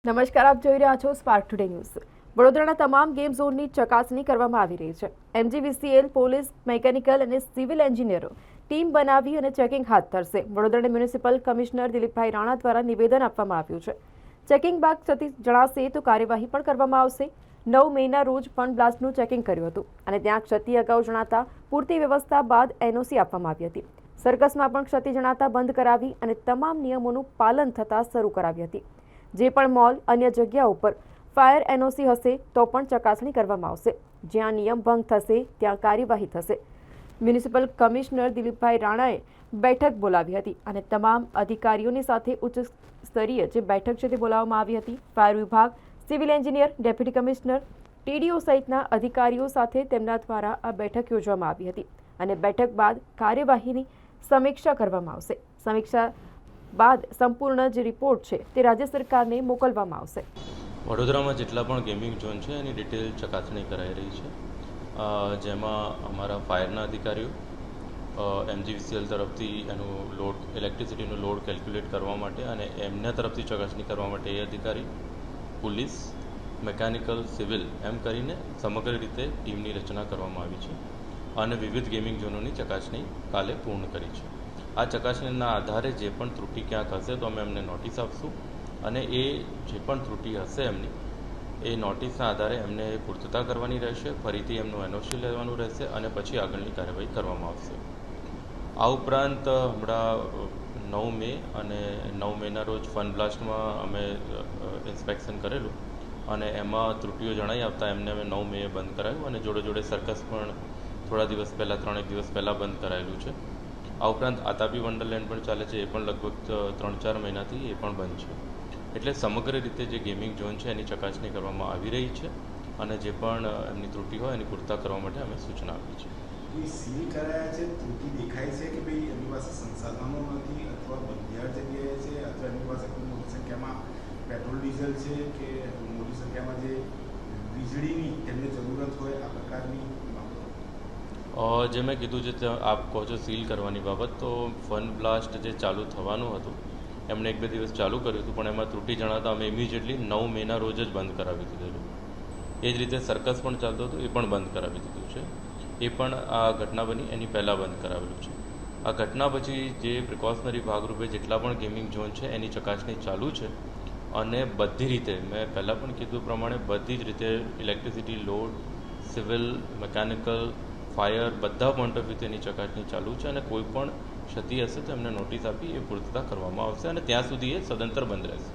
નમસ્કાર, આપ જોઈ રહ્યા છો સ્પાર્ક ટુડે ન્યૂઝ। વડોદરાના તમામ ગેમ ઝોનની ચકાસણી કરવામાં આવી રહી છે। એમજીવીસીએલ, પોલીસ, મેકેનિકલ અને સિવિલ એન્જિનિયરો ટીમ બનાવી અને ચેકિંગ હાથ ધરશે। વડોદરાના મ્યુનિસિપલ કમિશનર દિલીપભાઈ રાણા દ્વારા નિવેદન આપવામાં આવ્યું છે। ચેકિંગ બાદ ક્ષતિ જણાશે તો કાર્યવાહી પણ કરવામાં આવશે। 9 મેના રોજ ફન બ્લાસ્ટનું ચેકિંગ કર્યું હતું અને ત્યાં ક્ષતિ અગાઉ જણાતા પૂરતી વ્યવસ્થા બાદ એનઓસી આપવામાં આવી હતી। સર્કસમાં પણ ક્ષતિ જણાતા બંધ કરાવી અને તમામ નિયમોનું પાલન થતાં શરૂ કરાવી હતી। જે પણ મોલ અન્ય જગ્યા ઉપર ફાયર એનઓસી હશે તો પણ ચકાસણી કરવામાં આવશે। જ્યાં નિયમ ભંગ થશે ત્યાં કાર્યવાહી થશે। મ્યુનિસિપલ કમિશનર દિલીપભાઈ રાણાએ બેઠક બોલાવી હતી અને તમામ અધિકારીઓની સાથે ઉચ્ચ સ્તરીય જે બેઠક છે તે બોલાવવામાં આવી હતી। ફાયર વિભાગ, civil engineer, deputy commissioner, TDO સહિતના અધિકારીઓ સાથે તેમના દ્વારા આ બેઠક યોજવામાં આવી હતી અને બેઠક બાદ કાર્યવાહીની સમીક્ષા કરવામાં આવશે। સમીક્ષા બાદ સંપૂર્ણ જે રિપોર્ટ છે તે રાજ્ય સરકારને મોકલવામાં આવશે। વડોદરામાં જેટલા પણ ગેમિંગ ઝોન છે એની ડિટેલ ચકાસણી કરાઈ રહી છે, જેમાં અમારા ફાયરના અધિકારીઓ એમજીવીસીએલ તરફથી એનું લોડ, ઇલેક્ટ્રિસિટીનું લોડ કેલ્ક્યુલેટ કરવા માટે અને એમના તરફથી ચકાસણી કરવા માટે એ અધિકારી, પોલીસ, મેકેનિકલ, સિવિલ એમ કરીને સમગ્ર રીતે ટીમની રચના કરવામાં આવી છે અને વિવિધ ગેમિંગ ઝોનોની ચકાસણી કાલે પૂર્ણ કરી છે। આ ચકાસણીના આધારે જે પણ ત્રુટિ ક્યાંક હશે તો અમે એમને નોટિસ આપશું અને એ જે પણ ત્રુટિ હશે એમની એ નોટિસના આધારે એમને પૂર્તતા કરવાની રહેશે। ફરીથી એમનું એનઓસી લેવાનું રહેશે અને પછી આગળની કાર્યવાહી કરવામાં આવશે। આ ઉપરાંત હમણાં 9 મે અને 9 મેના રોજ ફન બ્લાસ્ટમાં અમે ઇન્સ્પેક્શન કરેલું અને એમાં ત્રુટિઓ જણાઈ આવતા એમને અમે 9 મે બંધ કરાવ્યું અને જોડે જોડે સર્કસ પણ થોડા દિવસ પહેલાં, 3 દિવસ પહેલાં બંધ કરાયેલું છે। આ ઉપરાંત આતાપી વંડરલેન્ડ પણ ચાલે છે, એ પણ લગભગ 3-4 મહિનાથી એ પણ બંધ છે। એટલે સમગ્ર રીતે જે ગેમિંગ ઝોન છે એની ચકાસણી કરવામાં આવી રહી છે અને જે પણ એમની ત્રુટિ હોય એની પૂર્તતા કરવા માટે અમે સૂચના આપી છે। સીલ કરાયા છે, ત્રુટિ દેખાય છે કે ભાઈ એમની પાસે સંસાધનો નથી અથવા બંધિયાર જગ્યાએ છે અથવા એમની પાસે કોઈ મોટી સંખ્યામાં પેટ્રોલ ડીઝલ છે કે મોટી સંખ્યામાં જે વીજળીની એમને જરૂરત હોય આ પ્રકારની જે મેં કીધું છે આપ કહો છો સીલ કરવાની બાબત, તો ફન બ્લાસ્ટ જે ચાલુ થવાનું હતું એમણે 1-2 દિવસ ચાલુ કર્યું હતું પણ એમાં ત્રુટિ જણાતા અમે ઇમિડિયેટલી 9 મેના રોજ જ બંધ કરાવી દીધેલું। એ જ રીતે સર્કસ પણ ચાલતું હતું, એ પણ બંધ કરાવી દીધું છે। એ પણ આ ઘટના બની એની પહેલાં બંધ કરાવેલું છે। આ ઘટના પછી જે પ્રિકોશનરી ભાગરૂપે જેટલા પણ ગેમિંગ ઝોન છે એની ચકાસણી ચાલુ છે અને બધી રીતે મેં પહેલાં પણ કીધું પ્રમાણે બધી જ રીતે electricity, load, civil, mechanical, fire બધા પોઈન્ટ ઓફ વ્યૂથી એની ચકાસણી ચાલુ છે અને કોઈ પણ ક્ષતિ હશે તો એમને નોટિસ આપી એ પૂર્તતા કરવામાં આવશે અને ત્યાં સુધી એ સદંતર બંધ રહેશે।